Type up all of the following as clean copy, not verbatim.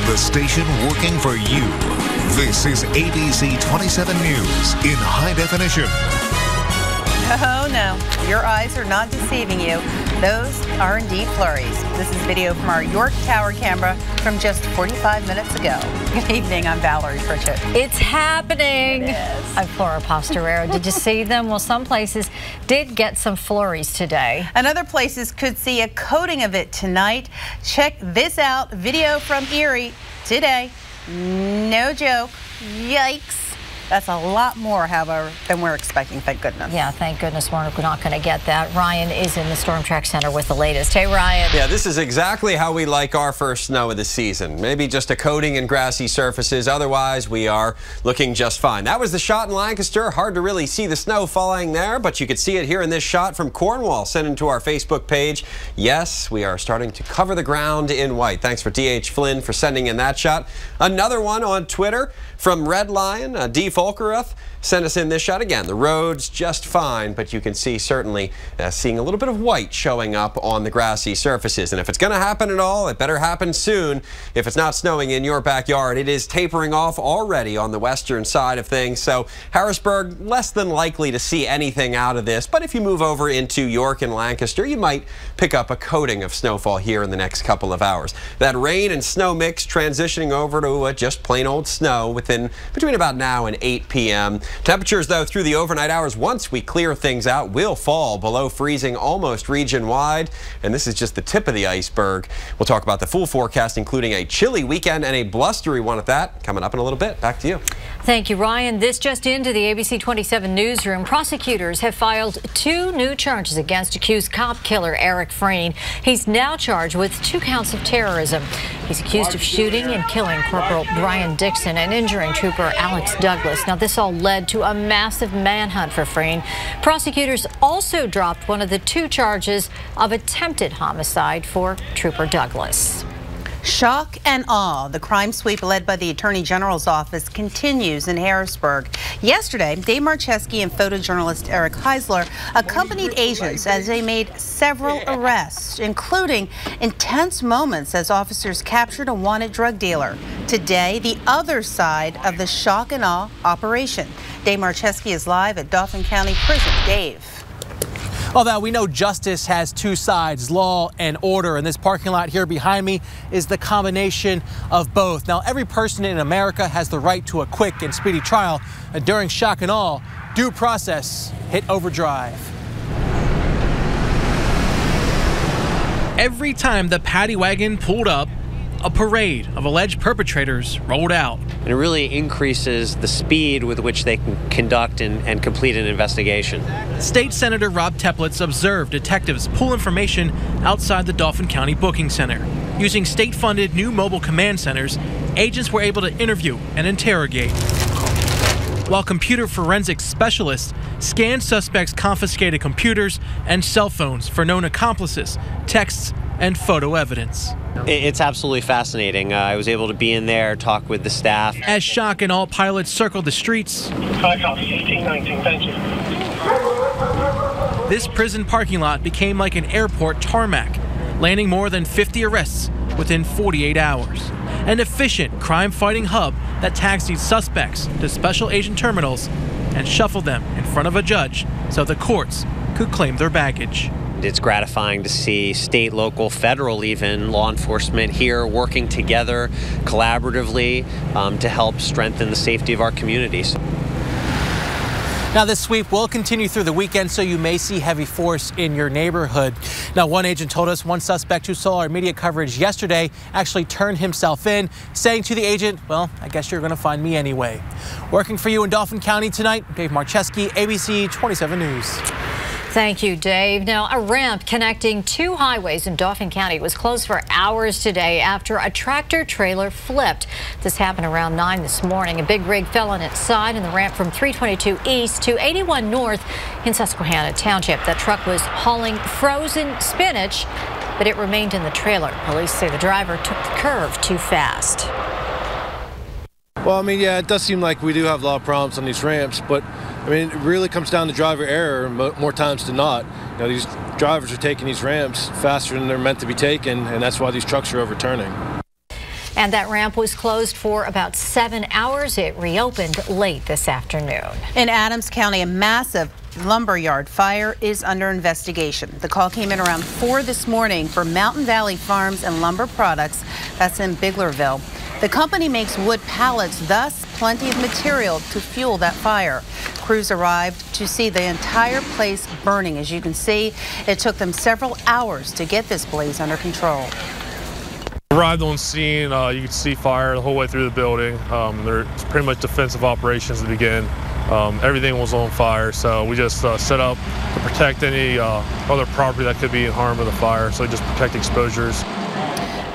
The station working for you. This is ABC 27 News in high definition. Oh no, your eyes are not deceiving you. Those are indeed flurries. This is video from our York Tower camera from just 45 minutes ago. Good evening, I'm Valerie Pritchett. It's happening. It is. I'm Flora Pastorero. Did you see them? Well, some places did get some flurries today. And other places could see a coating of it tonight. Check this out, video from Erie today. No joke. Yikes. That's a lot more, however, than we're expecting, thank goodness. Yeah, thank goodness we're not going to get that. Ryan is in the Storm Track Center with the latest. Hey, Ryan. Yeah, this is exactly how we like our first snow of the season. Maybe just a coating and grassy surfaces. Otherwise, we are looking just fine. That was the shot in Lancaster. Hard to really see the snow falling there, but you could see it here in this shot from Cornwall sent into our Facebook page. Yes, we are starting to cover the ground in white. Thanks for D.H. Flynn for sending in that shot. Another one on Twitter from Red Lion, D. Folkeruth sent us in this shot. Again, the road's just fine, but you can see certainly seeing a little bit of white showing up on the grassy surfaces. And if it's going to happen at all, it better happen soon. If it's not snowing in your backyard, it is tapering off already on the western side of things. So Harrisburg, less than likely to see anything out of this. But if you move over into York and Lancaster, you might pick up a coating of snowfall here in the next couple of hours. That rain and snow mix transitioning over to just plain old snow between about now and 8 p.m. Temperatures, though, through the overnight hours, once we clear things out, will fall below freezing almost region-wide. And this is just the tip of the iceberg. We'll talk about the full forecast, including a chilly weekend and a blustery one at that, coming up in a little bit. Back to you. Thank you, Ryan. This just into the ABC 27 newsroom. Prosecutors have filed 2 new charges against accused cop killer Eric Freen. He's now charged with 2 counts of terrorism. He's accused of shooting and killing Corporal Brian Dixon and injuring Trooper Alex Douglas. Now, this all led to a massive manhunt for Freen. Prosecutors also dropped one of the 2 charges of attempted homicide for Trooper Douglas. Shock and awe. The crime sweep led by the Attorney General's office continues in Harrisburg. Yesterday, Dave Marcheski and photojournalist Eric Heisler accompanied agents as they made several arrests, including intense moments as officers captured a wanted drug dealer. Today, the other side of the shock and awe operation. Dave Marcheski is live at Dauphin County Prison. Dave. Well, now we know justice has 2 sides, law and order, and this parking lot here behind me is the combination of both. Now, every person in America has the right to a quick and speedy trial, and during shock and awe, due process hit overdrive. Every time the paddy wagon pulled up, a parade of alleged perpetrators rolled out. And it really increases the speed with which they can conduct and complete an investigation. State Senator Rob Teplitz observed detectives pull information outside the Dauphin County Booking Center. Using state-funded new mobile command centers, agents were able to interview and interrogate, while computer forensics specialists scanned suspects' confiscated computers and cell phones for known accomplices, texts, and photo evidence. It's absolutely fascinating. I was able to be in there, talk with the staff. As shock and awe pilots circled the streets, 1819, thank you. This prison parking lot became like an airport tarmac, landing more than 50 arrests within 48 hours. An efficient crime-fighting hub that taxied suspects to special agent terminals and shuffled them in front of a judge so the courts could claim their baggage. It's gratifying to see state, local, federal, even law enforcement here working together collaboratively to help strengthen the safety of our communities. Now, this sweep will continue through the weekend, so you may see heavy force in your neighborhood. Now, one agent told us one suspect who saw our media coverage yesterday actually turned himself in, saying to the agent, "Well, I guess you're going to find me anyway." Working for you in Dauphin County tonight, Dave Marcheski, ABC 27 News. Thank you, Dave. Now, a ramp connecting 2 highways in Dauphin County was closed for hours today after a tractor trailer flipped. This happened around 9 this morning. A big rig fell on its side in the ramp from 322 East to 81 North in Susquehanna Township. That truck was hauling frozen spinach, but it remained in the trailer. Police say the driver took the curve too fast. Well, I mean, yeah, it does seem like we do have a lot of problems on these ramps, but I mean, it really comes down to driver error more times than not. You know, these drivers are taking these ramps faster than they're meant to be taken, and that's why these trucks are overturning. And that ramp was closed for about 7 hours. It reopened late this afternoon. In Adams County, a massive lumberyard fire is under investigation. The call came in around 4 this morning for Mountain Valley Farms and Lumber Products. That's in Biglerville. The company makes wood pallets, thus plenty of material to fuel that fire. Crews arrived to see the entire place burning. As you can see, it took them several hours to get this blaze under control. Arrived on scene, you could see fire the whole way through the building. There's pretty much defensive operations to begin. Everything was on fire, so we just set up to protect any other property that could be in harm of the fire, so just protect exposures.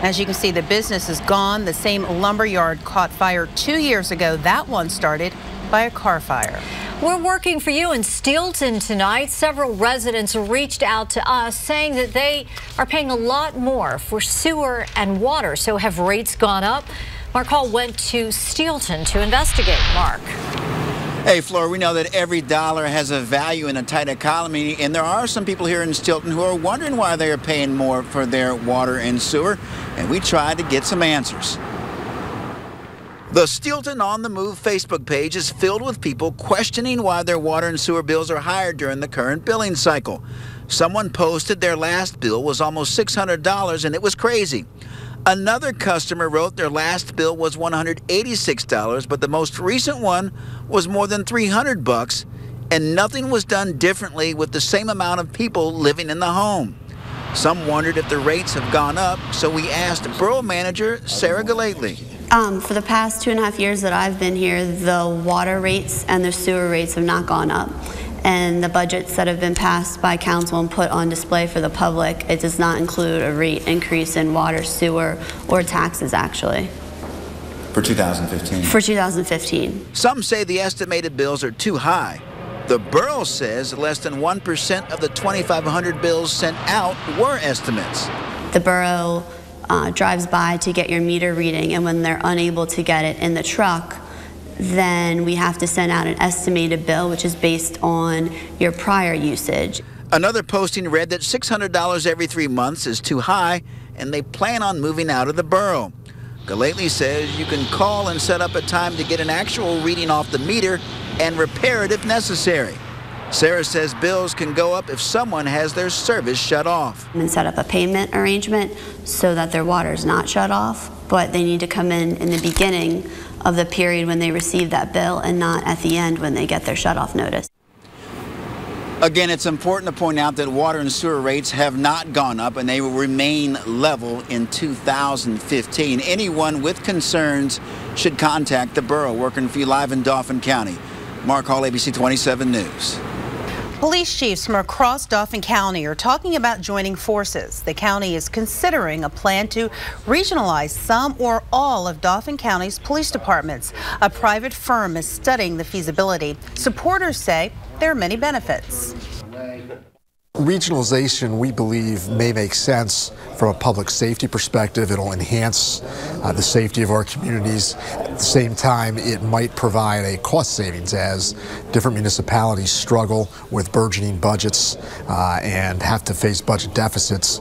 As you can see, the business is gone. The same lumberyard caught fire 2 years ago. That one started by a car fire. We're working for you in Steelton tonight. Several residents reached out to us saying that they are paying a lot more for sewer and water. So have rates gone up? Mark Hall went to Steelton to investigate. Mark. Hey, Flora, we know that every dollar has a value in a tight economy, and there are some people here in Steelton who are wondering why they are paying more for their water and sewer, and we tried to get some answers. The Steelton On the Move Facebook page is filled with people questioning why their water and sewer bills are higher during the current billing cycle. Someone posted their last bill was almost $600, and it was crazy. Another customer wrote their last bill was $186, but the most recent one was more than $300, and nothing was done differently with the same amount of people living in the home. Some wondered if the rates have gone up, so we asked Borough Manager Sarah Galately. For the past 2.5 years that I've been here, the water rates and the sewer rates have not gone up. And the budgets that have been passed by council and put on display for the public, it does not include a rate increase in water, sewer, or taxes, actually. For 2015? For 2015. Some say the estimated bills are too high. The borough says less than 1% of the 2,500 bills sent out were estimates. The borough drives by to get your meter reading, and when they're unable to get it in the truck, then we have to send out an estimated bill, which is based on your prior usage. Another posting read that $600 every 3 months is too high, and they plan on moving out of the borough. Galately says you can call and set up a time to get an actual reading off the meter and repair it if necessary. Sarah says bills can go up if someone has their service shut off. And set up a payment arrangement so that their water is not shut off, but they need to come in the beginning of the period when they receive that bill and not at the end when they get their shut-off notice. Again, it's important to point out that water and sewer rates have not gone up, and they will remain level in 2015. Anyone with concerns should contact the borough. Working for you live in Dauphin County. Mark Hall, ABC 27 News. Police chiefs from across Dauphin County are talking about joining forces. The county is considering a plan to regionalize some or all of Dauphin County's police departments. A private firm is studying the feasibility. Supporters say there are many benefits. Regionalization, we believe, may make sense from a public safety perspective. It'll enhance the safety of our communities. At the same time, it might provide a cost savings as different municipalities struggle with burgeoning budgets and have to face budget deficits.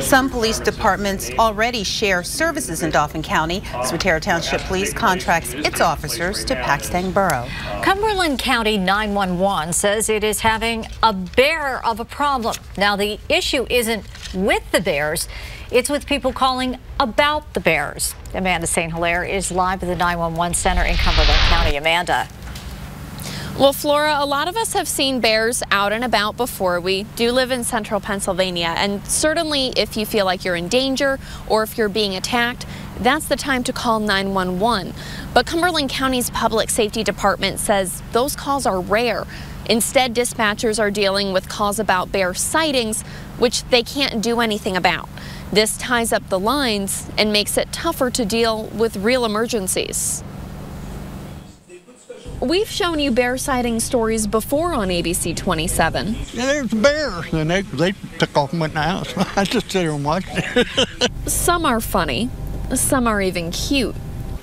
Some police departments already share services in Dauphin County. Swatara Township Police contracts its officers to Paxton Borough. Cumberland County 911 says it is having a bear of a problem. Now, the issue isn't with the bears, it's with people calling about the bears. Amanda St. Hilaire is live at the 911 center in Cumberland County. Amanda. Well, Flora, a lot of us have seen bears out and about before. We do live in central Pennsylvania, and certainly if you feel like you're in danger or if you're being attacked, that's the time to call 911. But Cumberland County's Public Safety Department says those calls are rare. Instead, dispatchers are dealing with calls about bear sightings, which they can't do anything about. This ties up the lines and makes it tougher to deal with real emergencies. We've shown you bear sighting stories before on ABC 27. Yeah, there's bears, and they took off and went in the house. I just sit here and watched it. Some are funny, some are even cute.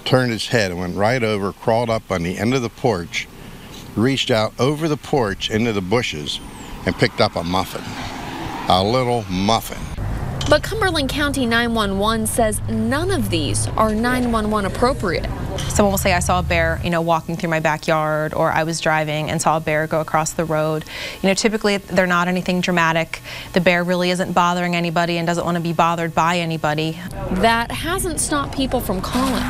Turned his head and went right over, crawled up on the end of the porch, reached out over the porch into the bushes, and picked up a muffin. A little muffin. But Cumberland County 911 says none of these are 911 appropriate. Someone will say, I saw a bear, walking through my backyard, or I was driving and saw a bear go across the road. Typically they're not anything dramatic. The bear really isn't bothering anybody and doesn't want to be bothered by anybody. That hasn't stopped people from calling,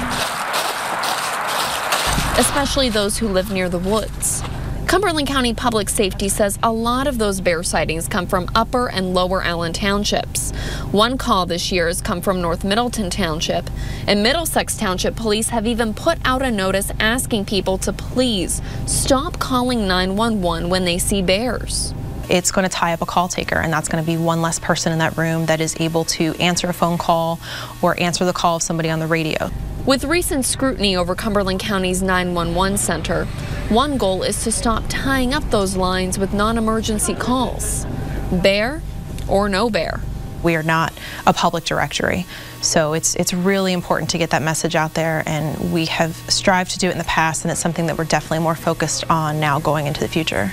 especially those who live near the woods. Cumberland County Public Safety says a lot of those bear sightings come from Upper and Lower Allen Townships. One call this year has come from North Middleton Township. And Middlesex Township police have even put out a notice asking people to please stop calling 911 when they see bears. It's going to tie up a call taker, and that's going to be one less person in that room that is able to answer a phone call or answer the call of somebody on the radio. With recent scrutiny over Cumberland County's 911 center, one goal is to stop tying up those lines with non-emergency calls. Bear or no bear. We are not a public directory, so it's really important to get that message out there, and we have strived to do it in the past, and it's something that we're definitely more focused on now going into the future.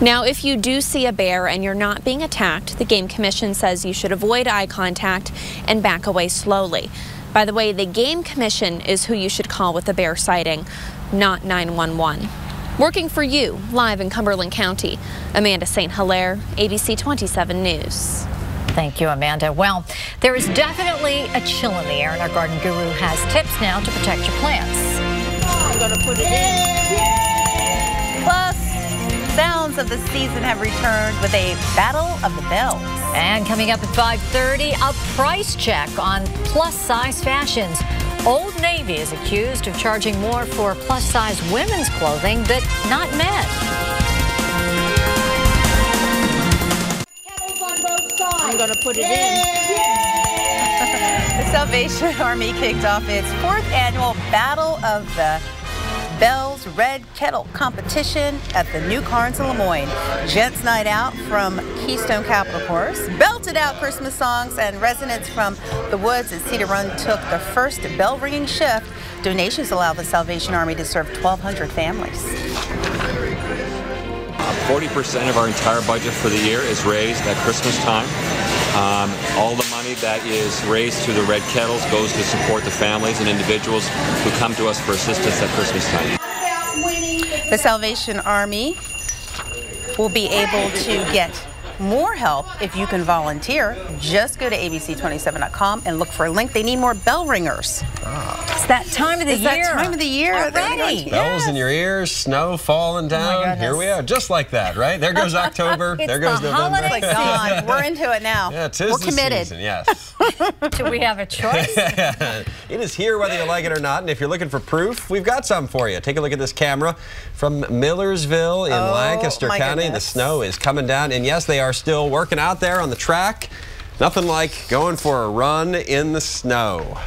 Now, if you do see a bear and you're not being attacked, the Game Commission says you should avoid eye contact and back away slowly. By the way, the Game Commission is who you should call with a bear sighting, not 911. Working for you, live in Cumberland County, Amanda St. Hilaire, ABC 27 News. Thank you, Amanda. Well, there is definitely a chill in the air, and our garden guru has tips now to protect your plants. I'm going to put it in. Plus, sounds of the season have returned with a battle of the bells. And coming up at 5:30, a price check on plus-size fashions. Old Navy is accused of charging more for plus-size women's clothing than not men. I'm going to put it in. The Salvation Army kicked off its 4th annual Battle of the Bells Red Kettle competition at the New Carnes in Lemoyne. Gents Night Out from Keystone Capital Course belted out Christmas songs, and residents from the woods at Cedar Run took the first bell ringing shift. Donations allow the Salvation Army to serve 1,200 families. 40% of our entire budget for the year is raised at Christmas time. All the money that is raised through the Red Kettles goes to support the families and individuals who come to us for assistance at Christmas time. The Salvation Army will be able to get more help if you can volunteer. Just go to abc27.com and look for a link. They need more bell ringers. It's that time of the year. That time of the year already. Bells in your ears, snow falling down. Here we are, just like that, right? There goes October. There goes November. Oh my God, we're into it now. Yeah, 'tis we're the committed. Season, yes. Do we have a choice? It is here whether you like it or not, and if you're looking for proof, we've got some for you. Take a look at this camera from Millersville in Lancaster County. The snow is coming down, and yes, they are still working out there on the track. Nothing like going for a run in the snow.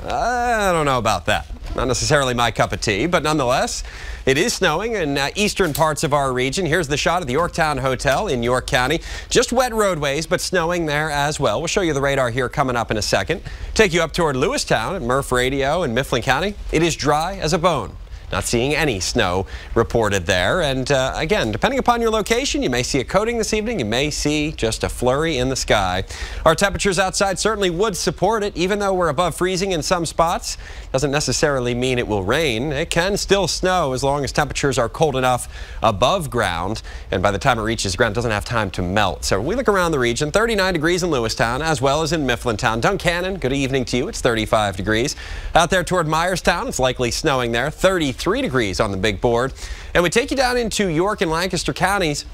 I don't know about that. Not necessarily my cup of tea, but nonetheless, it is snowing in eastern parts of our region. Here's the shot of the Yorktown Hotel in York County. Just wet roadways, but snowing there as well. We'll show you the radar here coming up in a second. Take you up toward Lewistown at Murph Radio in Mifflin County. It is dry as a bone. Not seeing any snow reported there. And again, depending upon your location, you may see a coating this evening. You may see just a flurry in the sky. Our temperatures outside certainly would support it, even though we're above freezing in some spots. Doesn't necessarily mean it will rain. It can still snow as long as temperatures are cold enough above ground. And by the time it reaches ground, it doesn't have time to melt. So we look around the region, 39 degrees in Lewistown, as well as in Mifflintown. Duncannon, good evening to you. It's 35 degrees. Out there toward Myerstown, it's likely snowing there. 33 degrees on the big board. And we take you down into York and Lancaster counties,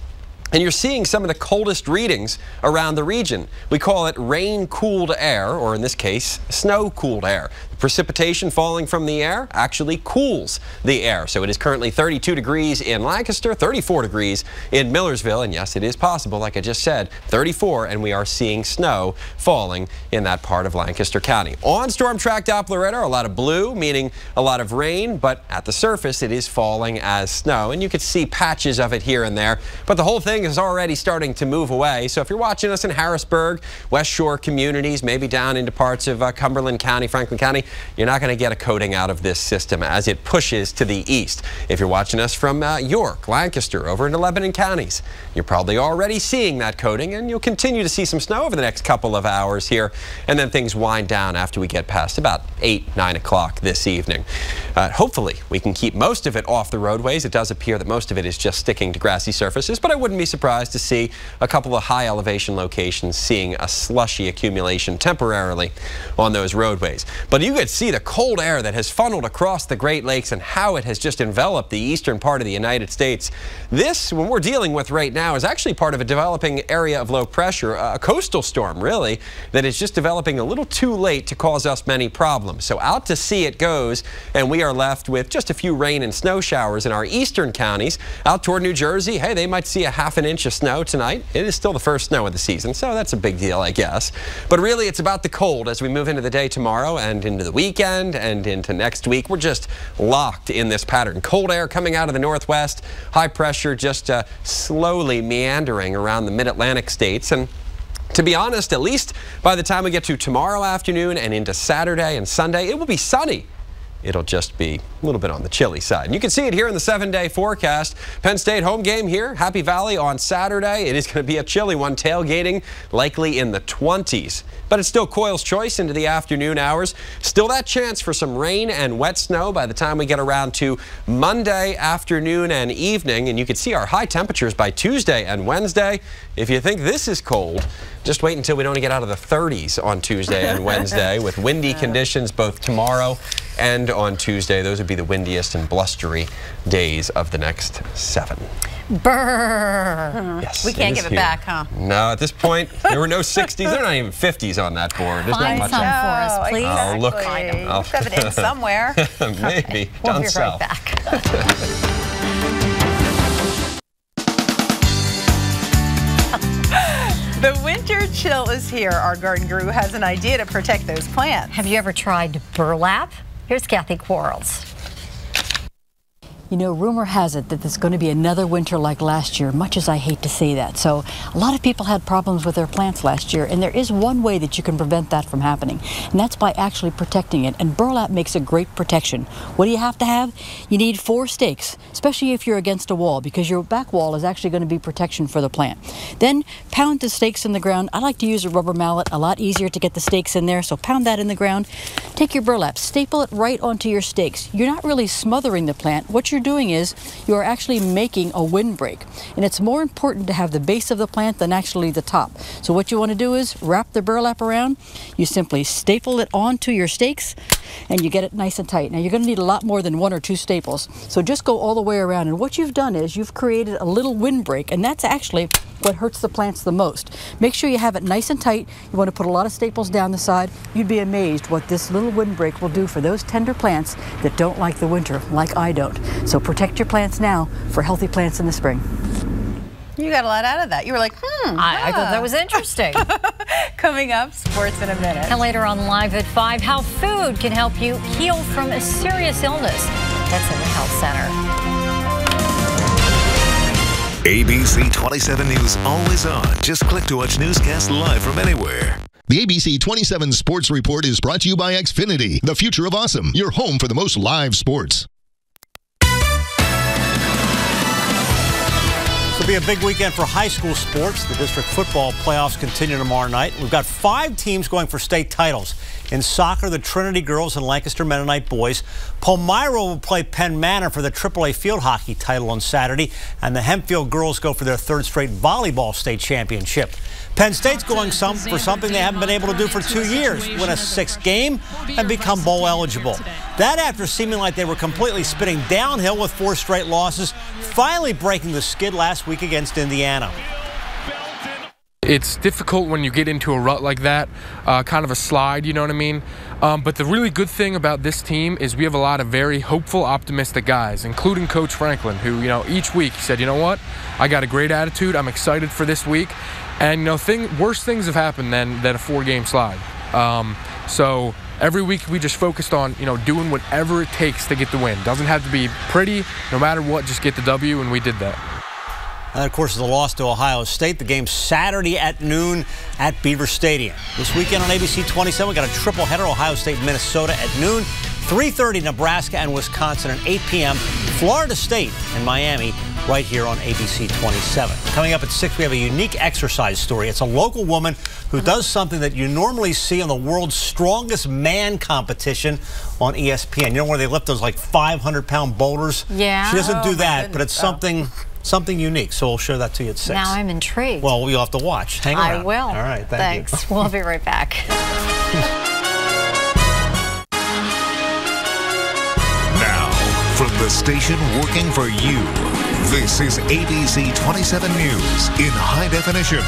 and you're seeing some of the coldest readings around the region. We call it rain-cooled air, or in this case, snow-cooled air. The precipitation falling from the air actually cools the air. So it is currently 32 degrees in Lancaster, 34 degrees in Millersville, and yes, it is possible, like I just said, 34, and we are seeing snow falling in that part of Lancaster County. On Storm Track Doppler radar, a lot of blue, meaning a lot of rain, but at the surface, it is falling as snow, and you could see patches of it here and there, but the whole thing is already starting to move away. So if you're watching us in Harrisburg, West Shore communities, maybe down into parts of Cumberland County, Franklin County, you're not going to get a coating out of this system as it pushes to the east. If you're watching us from York, Lancaster, over into Lebanon counties, you're probably already seeing that coating, and you'll continue to see some snow over the next couple of hours here, and then things wind down after we get past about 8, 9 o'clock this evening. Hopefully, we can keep most of it off the roadways. It does appear that most of it is just sticking to grassy surfaces, but I wouldn't be surprised to see a couple of high elevation locations seeing a slushy accumulation temporarily on those roadways. But you could see the cold air that has funneled across the Great Lakes and how it has just enveloped the eastern part of the United States. This, when we're dealing with right now, is actually part of a developing area of low pressure, a coastal storm, really, that is just developing a little too late to cause us many problems. So out to sea it goes, and we are left with just a few rain and snow showers in our eastern counties. Out toward New Jersey, hey, they might see a ½ inch of snow tonight. It is still the first snow of the season, so that's a big deal, I guess. But really, it's about the cold as we move into the day tomorrow and into the weekend and into next week. We're just locked in this pattern. Cold air coming out of the northwest, high pressure just slowly meandering around the mid-Atlantic states. And to be honest, at least by the time we get to tomorrow afternoon and into Saturday and Sunday, it will be sunny. It'll just be a little bit on the chilly side. And you can see it here in the 7-day forecast. Penn State home game here, Happy Valley on Saturday. It is going to be a chilly one, tailgating likely in the 20s. But it's still Coyle's choice into the afternoon hours. Still that chance for some rain and wet snow by the time we get around to Monday afternoon and evening. And you can see our high temperatures by Tuesday and Wednesday. If you think this is cold, just wait until we don't get out of the 30s on Tuesday and Wednesday with windy conditions both tomorrow and on Tuesday. Those would be the windiest and blustery days of the next 7. Brrr. Yes, we can't give it back, huh? No, at this point, there were no 60s. There are not even 50s on that board. There's not much. Find some for us, please. Oh, look. I'll shove it in somewhere. Maybe. We'll Down be south. right back. The winter chill is here. Our garden guru has an idea to protect those plants. Have you ever tried burlap? Here's Kathy Quarles. You know, rumor has it that there's going to be another winter like last year, much as I hate to say that. So a lot of people had problems with their plants last year, and there is one way that you can prevent that from happening, and that's by actually protecting it. And burlap makes a great protection. What do you have to have? You need 4 stakes, especially if you're against a wall, because your back wall is actually going to be protection for the plant. Then pound the stakes in the ground. I like to use a rubber mallet, a lot easier to get the stakes in there, so pound that in the ground. Take your burlap, staple it right onto your stakes. You're not really smothering the plant. What you're doing is you are actually making a windbreak, and it's more important to have the base of the plant than actually the top. So what you want to do is wrap the burlap around. You simply staple it onto your stakes, and you get it nice and tight. Now you're going to need a lot more than 1 or 2 staples, so just go all the way around. And what you've done is you've created a little windbreak, and that's actually what hurts the plants the most. Make sure you have it nice and tight. You want to put a lot of staples down the side. You'd be amazed what this little windbreak will do for those tender plants that don't like the winter, like I don't. So protect your plants now for healthy plants in the spring. You got a lot out of that. You were like, I thought that was interesting. Coming up, sports in a minute. And later on Live at 5, how food can help you heal from a serious illness. That's in the Health Center. ABC 27 News always on. Just click to watch Newscast live from anywhere. The ABC 27 Sports Report is brought to you by Xfinity, the future of awesome, your home for the most live sports. This will be a big weekend for high school sports. The district football playoffs continue tomorrow night. We've got 5 teams going for state titles. In soccer, the Trinity girls and Lancaster Mennonite boys. Palmyra will play Penn Manor for the AAA field hockey title on Saturday, and the Hempfield girls go for their 3rd straight volleyball state championship. Penn State's going for something they haven't been able to do for 2 years, win a 6th game and become bowl eligible. That after seeming like they were completely spinning downhill with 4 straight losses, finally breaking the skid last week against Indiana. It's difficult when you get into a rut like that, kind of a slide, you know what I mean? But the really good thing about this team is we have a lot of very hopeful, optimistic guys, including Coach Franklin, who, you know, each week he said, you know what, I got a great attitude, I'm excited for this week. And, you know, worse things have happened than a 4-game slide. So every week we just focused on, you know, doing whatever it takes to get the win. Doesn't have to be pretty, no matter what, just get the W, and we did that. And of course, the loss to Ohio State. The game Saturday at noon at Beaver Stadium. This weekend on ABC 27, we got a triple header: Ohio State, Minnesota at noon, 3:30 Nebraska and Wisconsin, and 8 p.m. Florida State and Miami right here on ABC 27. Coming up at 6, we have a unique exercise story. It's a local woman who does something that you normally see on the world's strongest man competition on ESPN. You know where they lift those like 500-pound boulders? Yeah. She doesn't do that, but it's something unique. So we'll share that to you at 6. Now I'm intrigued. Well, you'll have to watch. Hang around. I will. All right, thanks. We'll be right back. Now, from the station working for you, this is ABC 27 News in high definition.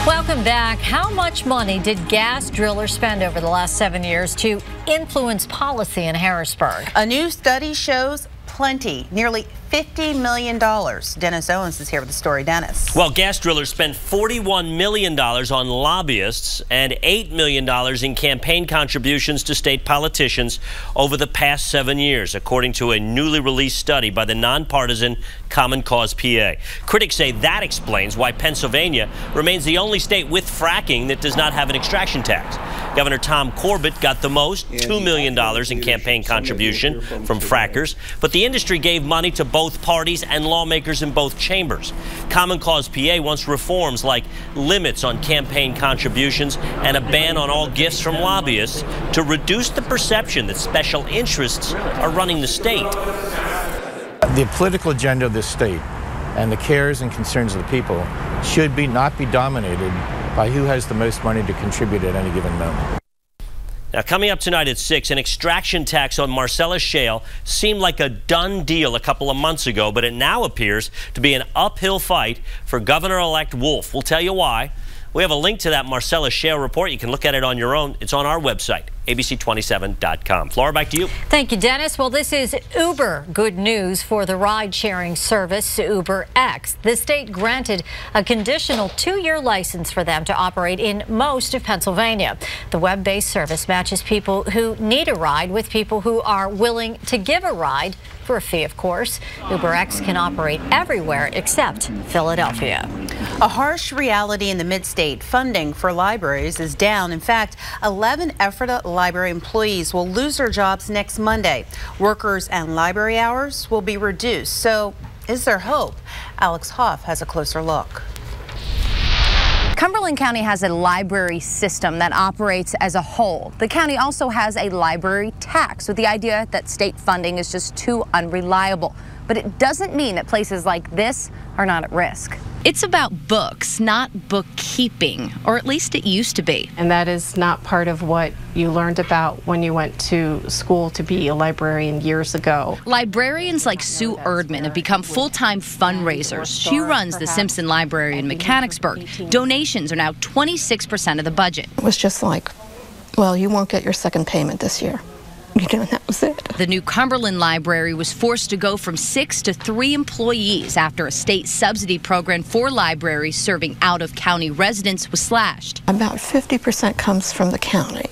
Welcome back. How much money did gas drillers spend over the last 7 years to influence policy in Harrisburg? A new study shows plenty, nearly $50 million. Dennis Owens is here with the story. Dennis. Well, gas drillers spent $41 million on lobbyists and $8 million in campaign contributions to state politicians over the past 7 years, according to a newly released study by the nonpartisan Common Cause PA. Critics say that explains why Pennsylvania remains the only state with fracking that does not have an extraction tax. Governor Tom Corbett got the most, $2 million in campaign contribution from frackers, but the industry gave money to both parties and lawmakers in both chambers. Common Cause PA wants reforms like limits on campaign contributions and a ban on all gifts from lobbyists to reduce the perception that special interests are running the state. The political agenda of this state and the cares and concerns of the people should not be dominated by who has the most money to contribute at any given moment. Now, coming up tonight at 6, an extraction tax on Marcellus Shale seemed like a done deal a couple of months ago, but it now appears to be an uphill fight for Governor-elect Wolf. We'll tell you why. We have a link to that Marcellus Shale report. You can look at it on your own. It's on our website, abc27.com. Flora, back to you. Thank you, Dennis. Well, this is uber good news for the ride-sharing service UberX. The state granted a conditional 2-year license for them to operate in most of Pennsylvania. The web-based service matches people who need a ride with people who are willing to give a ride for a fee, of course. UberX can operate everywhere except Philadelphia. A harsh reality in the mid-state. Funding for libraries is down. In fact, 11 Ephrata library employees will lose their jobs next Monday. Workers and library hours will be reduced. So is there hope? Alex Hoff has a closer look. Cumberland County has a library system that operates as a whole. The county also has a library tax with the idea that state funding is just too unreliable. But it doesn't mean that places like this are not at risk. It's about books, not bookkeeping, or at least it used to be. And that is not part of what you learned about when you went to school to be a librarian years ago. Librarians like Sue Erdman have become full-time fundraisers. She runs the Simpson Library in Mechanicsburg. Donations are now 26% of the budget. It was just like, well, you won't get your second payment this year. And that was it. The new Cumberland Library was forced to go from 6 to 3 employees after a state subsidy program for libraries serving out-of-county residents was slashed. About 50% comes from the county.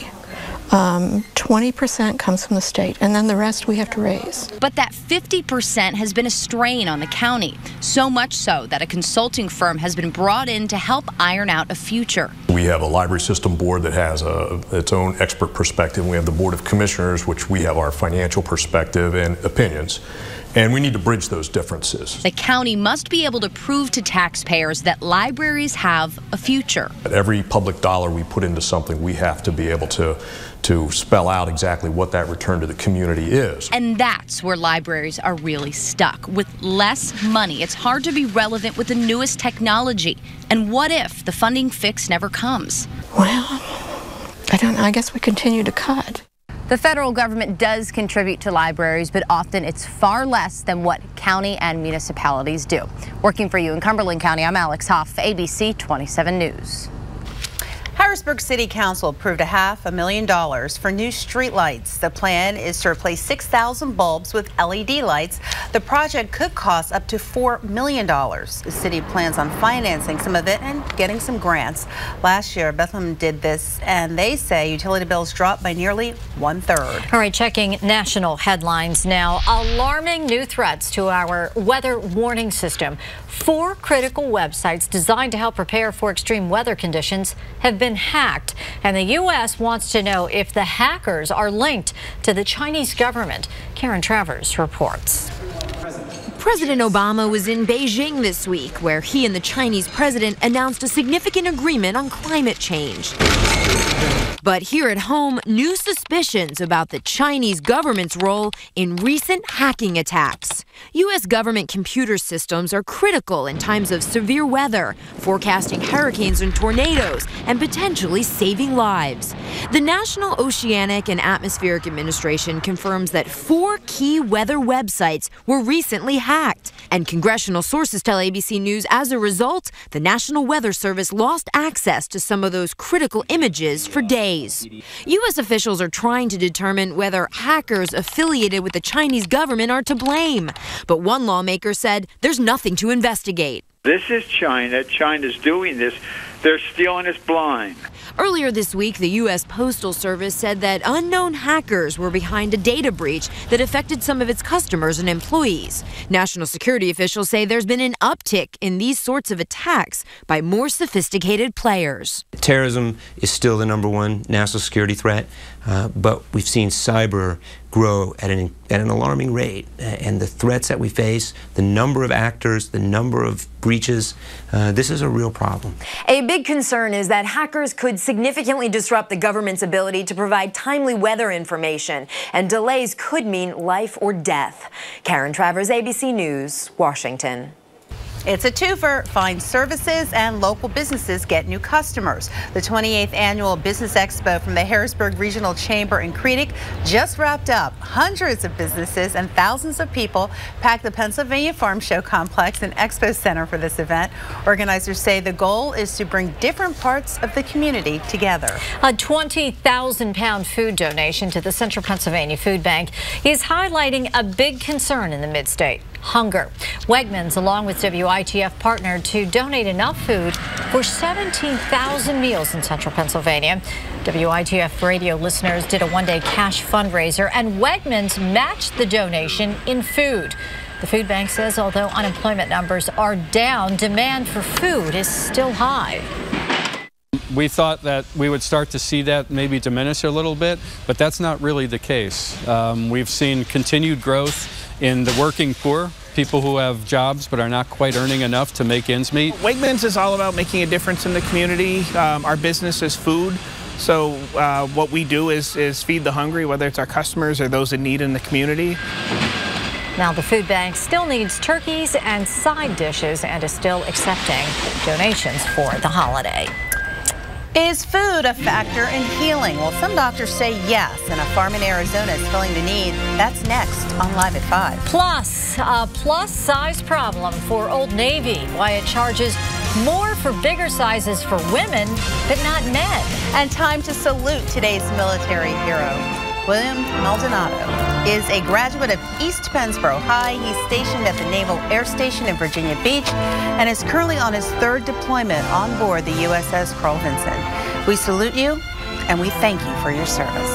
20% comes from the state, and then the rest we have to raise. But that 50% has been a strain on the county, so much so that a consulting firm has been brought in to help iron out a future. We have a library system board that has its own expert perspective. We have the Board of Commissioners, which we have our financial perspective and opinions. And we need to bridge those differences. The county must be able to prove to taxpayers that libraries have a future. Every public dollar we put into something, we have to be able to spell out exactly what that return to the community is. And that's where libraries are really stuck. With less money, it's hard to be relevant with the newest technology. And what if the funding fix never comes? Well, I don't know. I guess we continue to cut. The federal government does contribute to libraries, but often it's far less than what county and municipalities do. Working for you in Cumberland County, I'm Alex Hoff, ABC 27 News. Harrisburg City Council approved $500,000 for new street lights. The plan is to replace 6,000 bulbs with LED lights. The project could cost up to $4 million. The city plans on financing some of it and getting some grants. Last year, Bethlehem did this, and they say utility bills dropped by nearly 1/3. All right, checking national headlines now. Alarming new threats to our weather warning system. 4 critical websites designed to help prepare for extreme weather conditions have been hacked, and the U.S. wants to know if the hackers are linked to the Chinese government. Karen Travers reports. President Obama was in Beijing this week, where he and the Chinese president announced a significant agreement on climate change. But here at home, new suspicions about the Chinese government's role in recent hacking attacks. U.S. government computer systems are critical in times of severe weather, forecasting hurricanes and tornadoes, and potentially saving lives. The National Oceanic and Atmospheric Administration confirms that 4 key weather websites were recently hacked. And congressional sources tell ABC News as a result, the National Weather Service lost access to some of those critical images for days. U.S. officials are trying to determine whether hackers affiliated with the Chinese government are to blame. But one lawmaker said there's nothing to investigate. This is China. China's doing this. They're stealing us blind. Earlier this week, the U.S. Postal Service said that unknown hackers were behind a data breach that affected some of its customers and employees. National security officials say there's been an uptick in these sorts of attacks by more sophisticated players. Terrorism is still the #1 national security threat, but we've seen cyber grow at an alarming rate. And the threats that we face, the number of actors, the number of breaches, this is a real problem. A big concern is that hackers could significantly disrupt the government's ability to provide timely weather information, and delays could mean life or death. Karen Travers, ABC News, Washington. It's a twofer. Fine services and local businesses get new customers. The 28th annual Business Expo from the Harrisburg Regional Chamber in Creedick just wrapped up. Hundreds of businesses and thousands of people packed the Pennsylvania Farm Show Complex and Expo Center for this event. Organizers say the goal is to bring different parts of the community together. A 20,000-pound food donation to the Central Pennsylvania Food Bank is highlighting a big concern in the mid-state: hunger. Wegmans, along with WITF, partnered to donate enough food for 17,000 meals in Central Pennsylvania. WITF radio listeners did a one-day cash fundraiser, and Wegmans matched the donation in food. The food bank says although unemployment numbers are down, demand for food is still high. We thought that we would start to see that maybe diminish a little bit, but that's not really the case. We've seen continued growth in the working poor, people who have jobs but are not quite earning enough to make ends meet. Wegmans is all about making a difference in the community. Our business is food, so what we do is feed the hungry, whether it's our customers or those in need in the community. Now the food bank still needs turkeys and side dishes and is still accepting donations for the holiday. Is food a factor in healing? Well, some doctors say yes, and a farm in Arizona is filling the need. That's next on Live at 5. Plus, a plus-size problem for Old Navy. Why it charges more for bigger sizes for women, but not men. And time to salute today's military hero. William Maldonado is a graduate of East Pennsboro High. He's stationed at the Naval Air Station in Virginia Beach and is currently on his 3rd deployment on board the USS Carl Vinson. We salute you and we thank you for your service.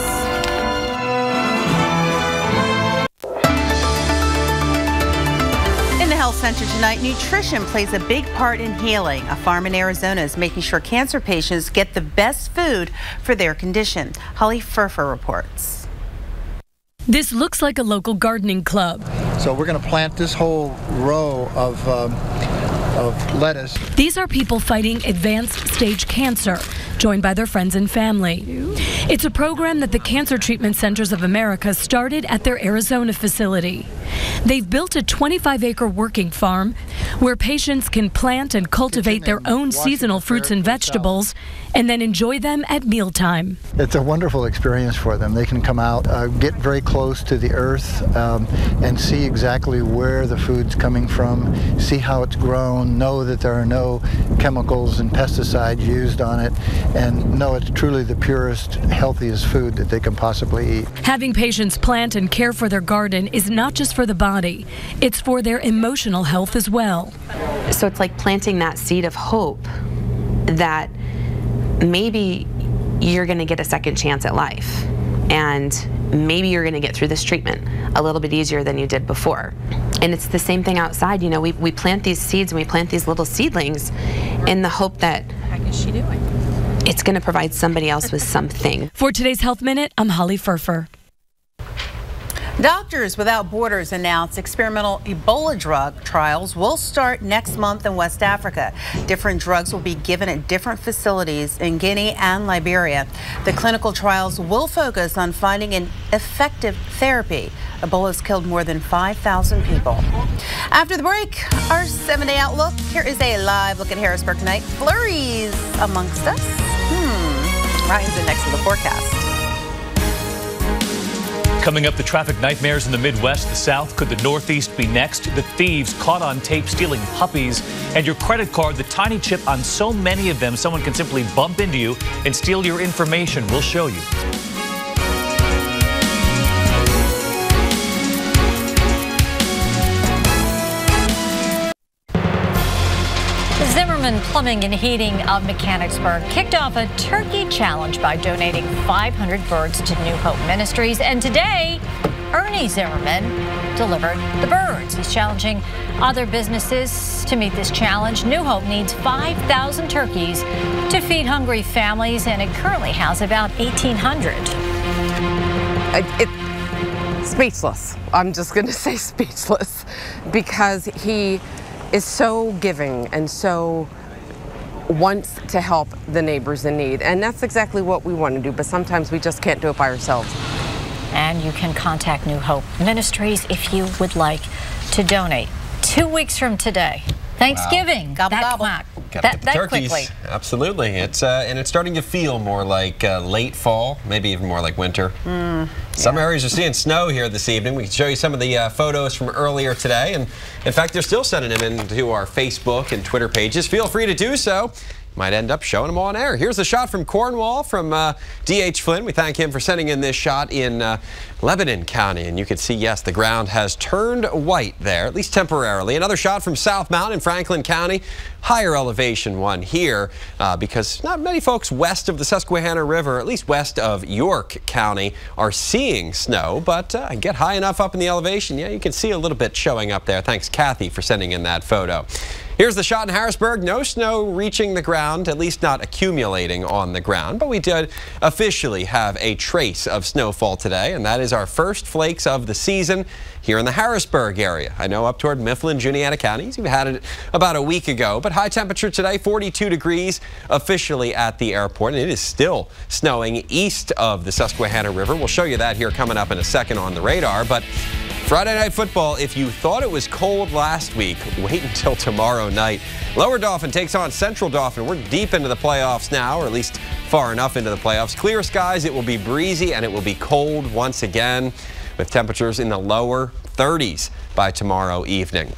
In the Health Center tonight, nutrition plays a big part in healing. A farm in Arizona is making sure cancer patients get the best food for their condition. Holly Furfer reports. This looks like a local gardening club. So we're going to plant this whole row of lettuce. These are people fighting advanced stage cancer, joined by their friends and family. It's a program that the Cancer Treatment Centers of America started at their Arizona facility. They've built a 25-acre working farm where patients can plant and cultivate their own seasonal fruits and vegetables and then enjoy them at mealtime. It's a wonderful experience for them. They can come out, get very close to the earth and see exactly where the food's coming from, see how it's grown, know that there are no chemicals and pesticides used on it, and know it's truly the purest, healthiest food that they can possibly eat. Having patients plant and care for their garden is not just for the body, it's for their emotional health as well. So it's like planting that seed of hope that maybe you're going to get a second chance at life, and maybe you're going to get through this treatment a little bit easier than you did before. And it's the same thing outside. You know, we plant these seeds and we plant these little seedlings in the hope that it's going to provide somebody else with something. For today's Health Minute, I'm Holly Furfer. Doctors Without Borders announced experimental Ebola drug trials will start next month in West Africa. Different drugs will be given at different facilities in Guinea and Liberia. The clinical trials will focus on finding an effective therapy. Ebola has killed more than 5,000 people. After the break, our 7-day outlook. Here is a live look at Harrisburg tonight. Flurries amongst us. Ryan's in next to the forecast. Coming up, the traffic nightmares in the Midwest, the South. Could the Northeast be next? The thieves caught on tape stealing puppies. And your credit card, the tiny chip on so many of them, someone can simply bump into you and steal your information. We'll show you. Zimmerman Plumbing and Heating of Mechanicsburg kicked off a turkey challenge by donating 500 birds to New Hope Ministries. And today, Ernie Zimmerman delivered the birds. He's challenging other businesses to meet this challenge. New Hope needs 5,000 turkeys to feed hungry families, and it currently has about 1,800. Speechless. I'm just going to say speechless, because he is so giving and so wants to help the neighbors in need. And that's exactly what we want to do, but sometimes we just can't do it by ourselves. And you can contact New Hope Ministries if you would like to donate. 2 weeks from today, Thanksgiving. Wow. Gobble, gobble. Gotta get the turkeys. Quickly. Absolutely. It's and it's starting to feel more like late fall, maybe even more like winter. Some areas are seeing snow here this evening. We can show you some of the photos from earlier today, and in fact, they're still sending them into our Facebook and Twitter pages. Feel free to do so. Might end up showing them on air. Here's a shot from Cornwall from D.H. Flynn. We thank him for sending in this shot in Lebanon County. And you can see, yes, the ground has turned white there, at least temporarily. Another shot from South Mountain in Franklin County. Higher elevation one here because not many folks west of the Susquehanna River, at least west of York County, are seeing snow. But get high enough up in the elevation, yeah, you can see a little bit showing up there. Thanks, Kathy, for sending in that photo. Here's the shot in Harrisburg. No snow reaching the ground, at least not accumulating on the ground. But we did officially have a trace of snowfall today, and that is our first flakes of the season here in the Harrisburg area. I know up toward Mifflin, Juniata counties, we had it about a week ago. But high temperature today, 42 degrees officially at the airport. And it is still snowing east of the Susquehanna River. We'll show you that here coming up in a second on the radar. But Friday Night Football, if you thought it was cold last week, wait until tomorrow night. Lower Dauphin takes on Central Dauphin. We're deep into the playoffs now, or at least far enough into the playoffs. Clear skies, it will be breezy, and it will be cold once again, with temperatures in the lower 30s by tomorrow evening.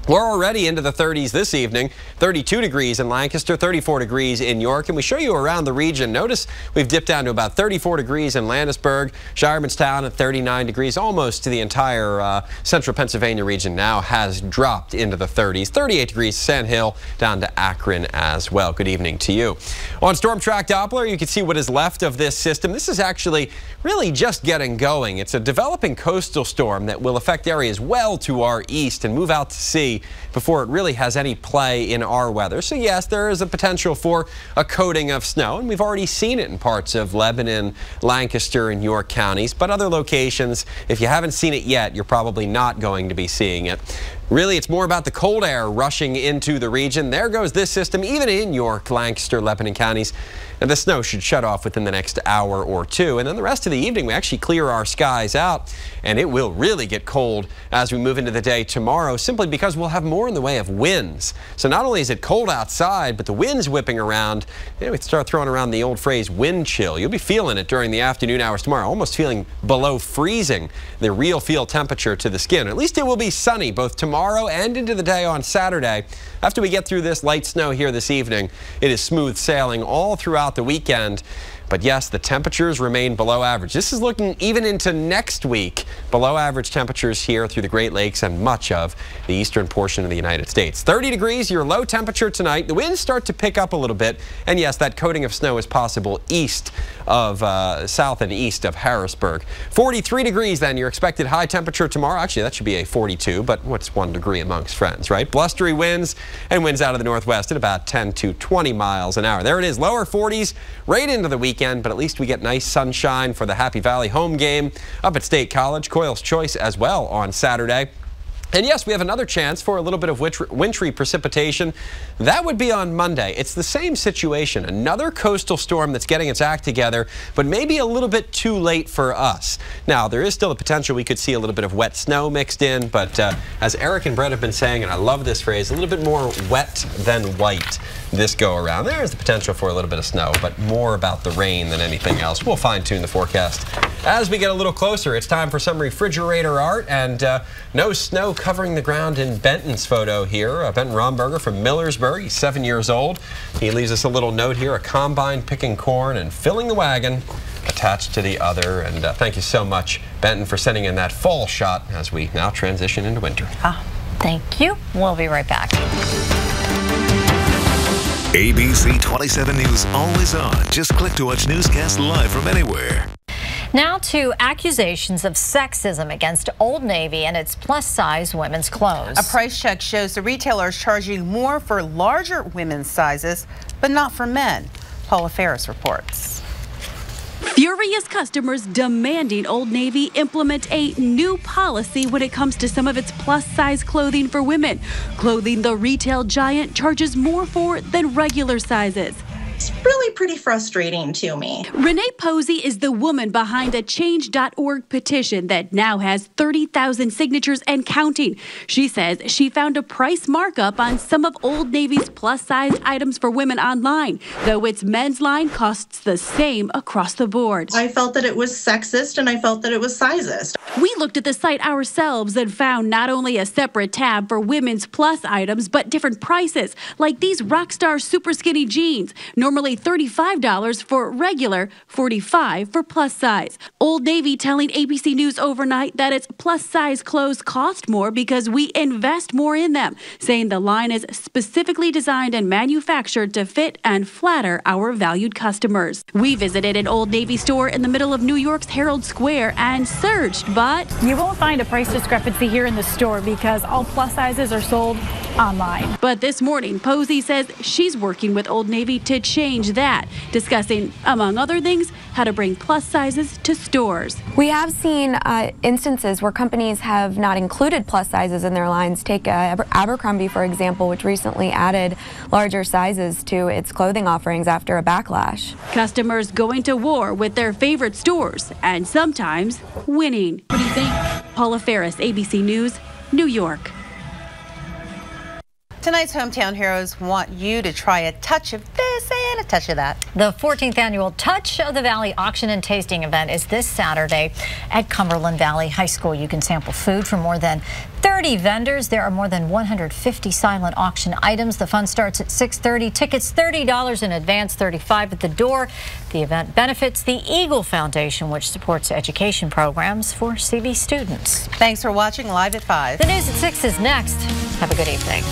We're already into the 30s this evening, 32 degrees in Lancaster, 34 degrees in York, and we show you around the region. Notice we've dipped down to about 34 degrees in Landisburg, Shiremanstown at 39 degrees. Almost to the entire central Pennsylvania region now has dropped into the 30s. 38 degrees Sand Hill down to Akron as well. Good evening to you. On Storm Track Doppler, you can see what is left of this system. This is actually really just getting going. It's a developing coastal storm that will affect areas well to our east and move out to sea before it really has any play in our weather. So yes, there is a potential for a coating of snow, and we've already seen it in parts of Lebanon, Lancaster, and York counties. But other locations, if you haven't seen it yet, you're probably not going to be seeing it. Really, it's more about the cold air rushing into the region. There goes this system, even in York, Lancaster, Lebanon counties. And the snow should shut off within the next hour or two. And then the rest of the evening, we actually clear our skies out. And it will really get cold as we move into the day tomorrow, simply because we'll have more in the way of winds. So not only is it cold outside, but the wind's whipping around. We start throwing around the old phrase wind chill. You'll be feeling it during the afternoon hours tomorrow, almost feeling below freezing, the real feel temperature to the skin. At least it will be sunny both tomorrow and into the day on Saturday. After we get through this light snow here this evening, it is smooth sailing all throughout the weekend. But yes, the temperatures remain below average. This is looking even into next week. Below average temperatures here through the Great Lakes and much of the eastern portion of the United States. 30 degrees, your low temperature tonight. The winds start to pick up a little bit. And yes, that coating of snow is possible east of south and east of Harrisburg. 43 degrees then, your expected high temperature tomorrow. Actually, that should be a 42, but what's 1 degree amongst friends, right? Blustery winds and winds out of the northwest at about 10 to 20 miles an hour. There it is, lower 40s right into the weekend. But at least we get nice sunshine for the Happy Valley home game up at State College. Coyle's Choice as well on Saturday. And yes, we have another chance for a little bit of wintry precipitation. That would be on Monday. It's the same situation. Another coastal storm that's getting its act together, but maybe a little bit too late for us. Now, there is still the potential we could see a little bit of wet snow mixed in, but as Eric and Brett have been saying, and I love this phrase, a little bit more wet than white this go around. There's the potential for a little bit of snow, but more about the rain than anything else. We'll fine-tune the forecast as we get a little closer. It's time for some refrigerator art, and no snow covering the ground in Benton's photo here. Benton Romberger from Millersburg. He's 7 years old. He leaves us a little note here, a combine picking corn and filling the wagon attached to the other. And thank you so much, Benton, for sending in that fall shot as we now transition into winter. Thank you. We'll be right back. ABC 27 News always on. Just click to watch Newscast live from anywhere. Now to accusations of sexism against Old Navy and its plus-size women's clothes. A price check shows the retailer is charging more for larger women's sizes, but not for men. Paula Ferris reports. Furious customers demanding Old Navy implement a new policy when it comes to some of its plus-size clothing for women. Clothing the retail giant charges more for than regular sizes. It's really pretty frustrating to me. Renee Posey is the woman behind a Change.org petition that now has 30,000 signatures and counting. She says she found a price markup on some of Old Navy's plus-size items for women online, though its men's line costs the same across the board. I felt that it was sexist and I felt that it was sizist. We looked at the site ourselves and found not only a separate tab for women's plus items, but different prices, like these Rockstar super skinny jeans. Normally $35 for regular, $45 for plus size. Old Navy telling ABC News overnight that its plus size clothes cost more because we invest more in them, saying the line is specifically designed and manufactured to fit and flatter our valued customers. We visited an Old Navy store in the middle of New York's Herald Square and searched, but you won't find a price discrepancy here in the store because all plus sizes are sold online. But this morning, Posey says she's working with Old Navy to change that, discussing, among other things, how to bring plus sizes to stores. We have seen instances where companies have not included plus sizes in their lines. Take Abercrombie, for example, which recently added larger sizes to its clothing offerings after a backlash. Customers going to war with their favorite stores and sometimes winning. What do you think? Paula Ferris, ABC News, New York. Tonight's Hometown Heroes want you to try a touch of this and a touch of that. The 14th annual Touch of the Valley auction and tasting event is this Saturday at Cumberland Valley High School. You can sample food from more than 30 vendors. There are more than 150 silent auction items. The fun starts at 6:30. Tickets $30 in advance, $35 at the door. The event benefits the Eagle Foundation, which supports education programs for CV students. Thanks for watching Live at 5. The news at 6 is next. Have a good evening.